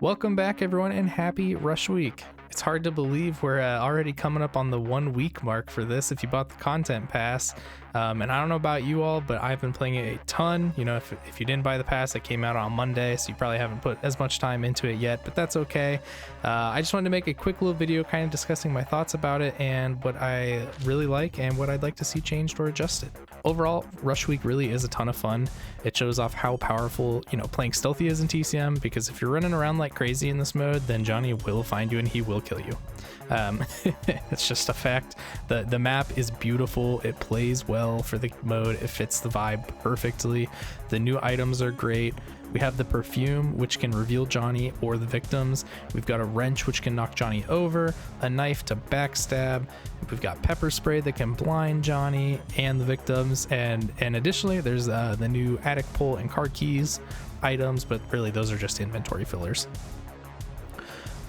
Welcome back, everyone, and happy Rush Week. It's hard to believe we're already coming up on the 1 week mark for this if you bought the content pass. And I don't know about you all, but I've been playing it a ton. You know, if you didn't buy the pass, it came out on Monday, so you probably haven't put as much time into it yet, but that's okay. I just wanted to make a quick little video kind of discussing my thoughts about it and what I really like and what I'd like to see changed or adjusted. Overall, Rush Week really is a ton of fun. It shows off how powerful, playing stealthy is in TCM, because if you're running around like crazy in this mode, then Johnny will find you and he will kill you. It's just a fact. The map is beautiful. It plays well for the mode. It fits the vibe perfectly. The new items are great. We have the perfume, which can reveal Johnny or the victims. We've got a wrench, which can knock Johnny over, a knife to backstab. We've got pepper spray that can blind Johnny and the victims. And additionally, there's the new attic pull and car keys items, but really those are just inventory fillers.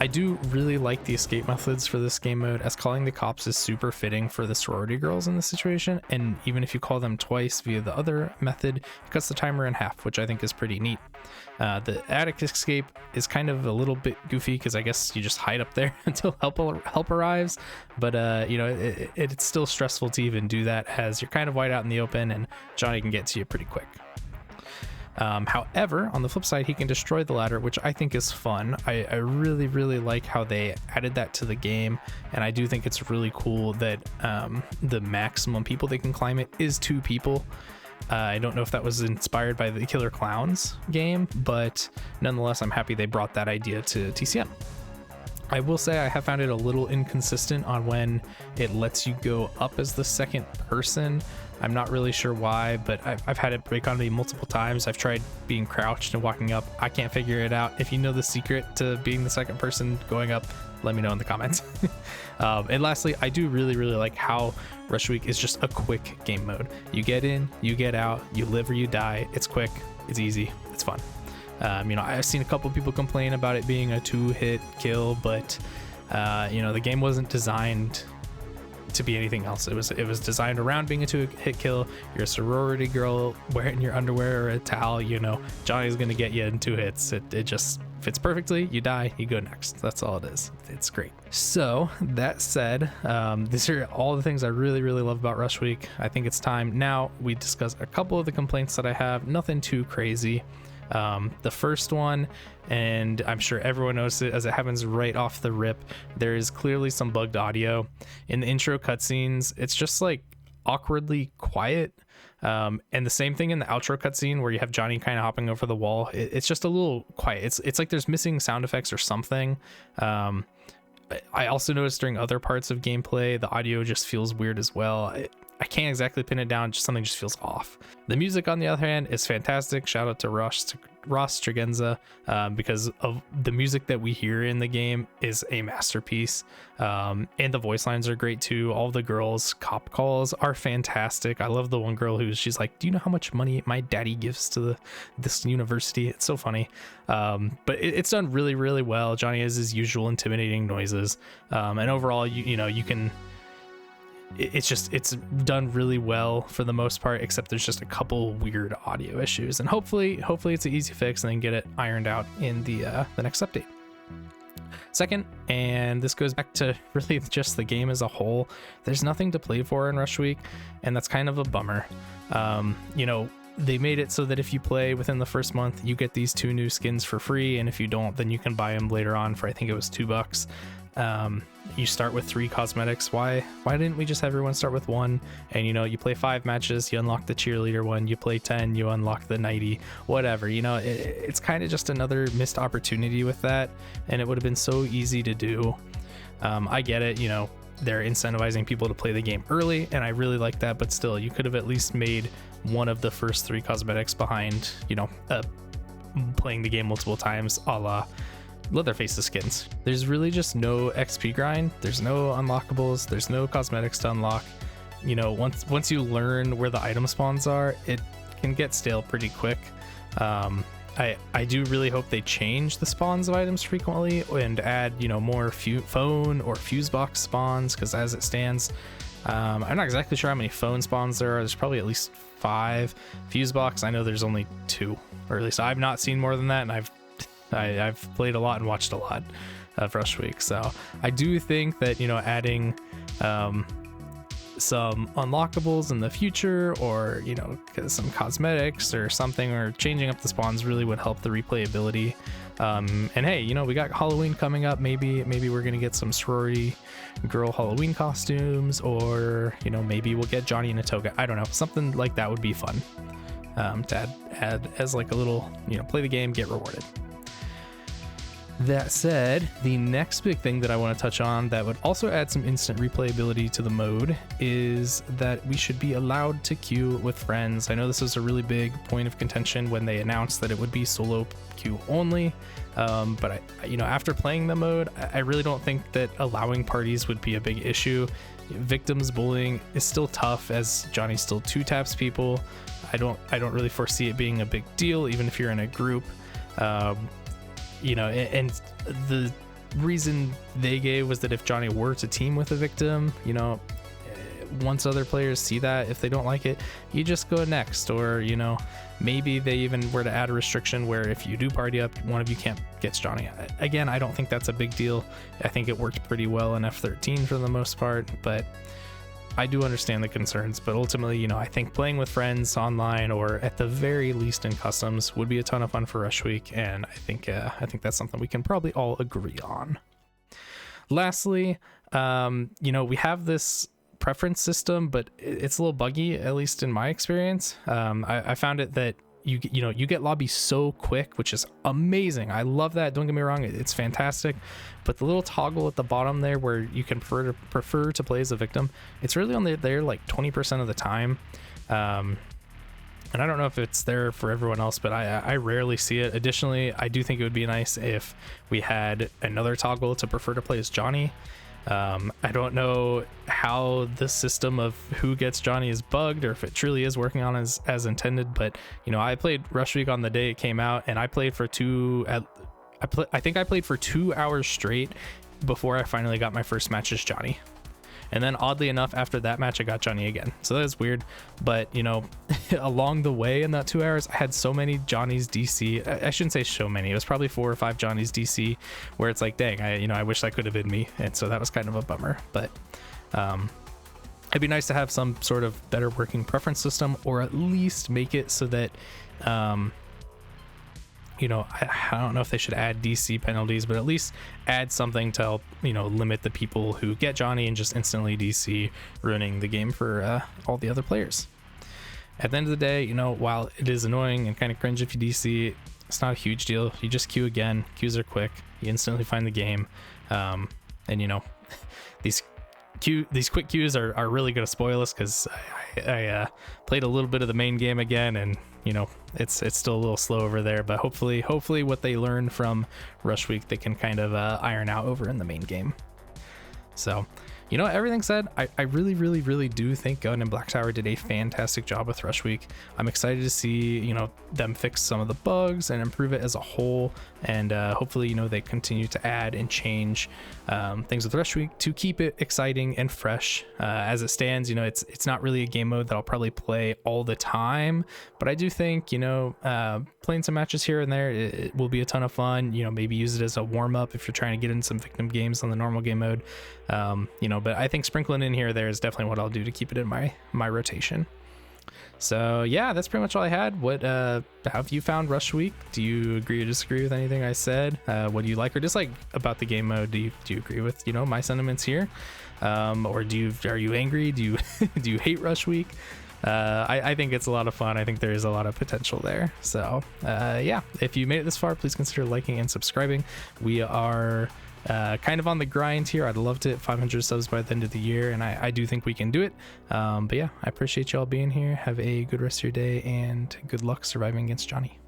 I do really like the escape methods for this game mode, as calling the cops is super fitting for the sorority girls in this situation, and even if you call them twice via the other method, it cuts the timer in half, which I think is pretty neat. The attic escape is kind of a little bit goofy, because I guess you just hide up there until help arrives, but it's still stressful to even do that, as you're kind of wide out in the open and Johnny can get to you pretty quick. However, on the flip side, he can destroy the ladder, which I think is fun. I really like how they added that to the game, and I do think it's really cool that the maximum people they can climb it is 2 people. I don't know if that was inspired by the Killer Clowns game, but nonetheless, I'm happy they brought that idea to TCM. I will say I have found it a little inconsistent on when it lets you go up as the second person. I'm not really sure why, but I've had it break on me multiple times. I've tried being crouched and walking up. I can't figure it out. If you know the secret to being the second person going up, let me know in the comments. And lastly, I do really like how Rush Week is just a quick game mode. You get in, you get out, you live or you die. It's quick, it's easy, it's fun. I've seen a couple people complain about it being a 2-hit kill, but the game wasn't designed to be anything else. It was designed around being a 2-hit kill. You're a sorority girl wearing your underwear or a towel, Johnny's gonna get you in 2 hits. It just fits perfectly. You die, you go next. That's all it is. It's great. So that said, these are all the things I really love about Rush Week. I think it's time now we discuss a couple of the complaints that I have. Nothing too crazy. The first one, and I'm sure everyone knows it as it happens right off the rip, there is clearly some bugged audio in the intro cutscenes. It's just like awkwardly quiet, and the same thing in the outro cutscene where you have Johnny kind of hopping over the wall. It's just a little quiet. It's like there's missing sound effects or something. I also noticed during other parts of gameplay the audio just feels weird as well. I can't exactly pin it down, just something just feels off. The music, on the other hand, is fantastic. Shout out to Ross Tregenza, because of the music that we hear in the game is a masterpiece. And the voice lines are great too. All the girls' cop calls are fantastic. I love the one girl she's like, "Do you know how much money my daddy gives to this university?" It's so funny. But it's done really well. Johnny has his usual intimidating noises. And overall, you can... It's done really well for the most part, except there's just a couple weird audio issues, and hopefully it's an easy fix and then get it ironed out in the next update. Second, and this goes back to really just the game as a whole, there's nothing to play for in Rush Week, and that's kind of a bummer. They made it so that if you play within the first month, you get these 2 new skins for free, and if you don't, then you can buy them later on for, I think it was $2. You start with 3 cosmetics. Why didn't we just have everyone start with 1? And you play 5 matches, you unlock the cheerleader one. You play 10, you unlock the nighty, whatever. It's kind of just another missed opportunity with that, and it would have been so easy to do. I get it, they're incentivizing people to play the game early, and I really like that, but still, you could have at least made one of the first 3 cosmetics behind playing the game multiple times, a la Leatherface's skins. There's really just no XP grind. There's no unlockables. There's no cosmetics to unlock. Once you learn where the item spawns are, it can get stale pretty quick. I do really hope they change the spawns of items frequently and add more phone or fuse box spawns, because as it stands, I'm not exactly sure how many phone spawns there are. There's probably at least 5. Fuse box, I know there's only 2, or at least I've not seen more than that, and I've I've played a lot and watched a lot of Rush Week, so I do think that, you know, adding some unlockables in the future, or, you know, some cosmetics or something, or changing up the spawns really would help the replayability. And hey, you know, we got Halloween coming up. Maybe we're gonna get some sorority girl Halloween costumes, or, you know, maybe we'll get Johnny in a toga. I don't know, something like that would be fun to add as like a little, you know, play the game, get rewarded. That said, the next big thing that I want to touch on that would also add some instant replayability to the mode is that we should be allowed to queue with friends. I know this was a really big point of contention when they announced that it would be solo queue only, but you know, after playing the mode, I really don't think that allowing parties would be a big issue. Victims bullying is still tough, as Johnny still 2-taps people. I don't really foresee it being a big deal, even if you're in a group. You know, and the reason they gave was that if Johnny were to team with a victim, you know, once other players see that, if they don't like it, you just go next. Or, you know, maybe they even were to add a restriction where if you do party up, one of you can't get Johnny. Again, I don't think that's a big deal. I think it worked pretty well in F13 for the most part, but I do understand the concerns. But ultimately, you know, I think playing with friends online, or at the very least in customs, would be a ton of fun for Rush Week, and I think that's something we can probably all agree on. Lastly, you know, we have this preference system, but it's a little buggy, at least in my experience. I found it that you get lobby so quick, which is amazing. I love that. Don't get me wrong, it's fantastic. But the little toggle at the bottom there where you can prefer to play as a victim, it's really only there like 20% of the time. And I don't know if it's there for everyone else, but I rarely see it. Additionally, I do think it would be nice if we had another toggle to prefer to play as Johnny. I don't know how the system of who gets Johnny is bugged, or if it truly is working on as intended, but, you know, I played Rush Week on the day it came out, and I played for I think I played for 2 hours straight before I finally got my first match as Johnny. And then oddly enough, after that match, I got Johnny again. So that was weird. But, you know, along the way in that 2 hours, I had so many Johnny's DC. I shouldn't say so many. It was probably 4 or 5 Johnny's DC where it's like, dang, I wish that could have been me. And so that was kind of a bummer. But it'd be nice to have some sort of better working preference system, or at least make it so that, you know, I don't know if they should add DC penalties, but at least add something to help, you know, limit the people who get Johnny and just instantly DC, ruining the game for all the other players. At the end of the day, you know, while it is annoying and kind of cringe if you DC, it's not a huge deal. You just queue again. Queues are quick. You instantly find the game. And, you know, these quick queues are really going to spoil us, because I played a little bit of the main game again, and, you know, it's still a little slow over there, but hopefully what they learned from Rush Week they can kind of iron out over in the main game. So, you know, everything said, I really do think Gun and Black Tower did a fantastic job with Rush Week. I'm excited to see, you know, them fix some of the bugs and improve it as a whole, and hopefully, you know, they continue to add and change things with Rush Week to keep it exciting and fresh. As it stands, you know, it's not really a game mode that I'll probably play all the time, but I do think, you know, playing some matches here and there, it will be a ton of fun. You know, maybe use it as a warm-up if you're trying to get in some victim games on the normal game mode. You know, but I think sprinkling in here or there is definitely what I'll do to keep it in my rotation. So yeah, that's pretty much all I had. What have you found Rush Week? Do you agree or disagree with anything I said? What do you like or dislike about the game mode? Do you agree with, you know, my sentiments here? Or are you angry? Do you hate Rush Week? I think it's a lot of fun. I think there is a lot of potential there. So yeah, if you made it this far, please consider liking and subscribing. We are kind of on the grind here. I'd love to hit 500 subs by the end of the year, and I do think we can do it. But yeah, I appreciate y'all being here. Have a good rest of your day, and good luck surviving against Johnny.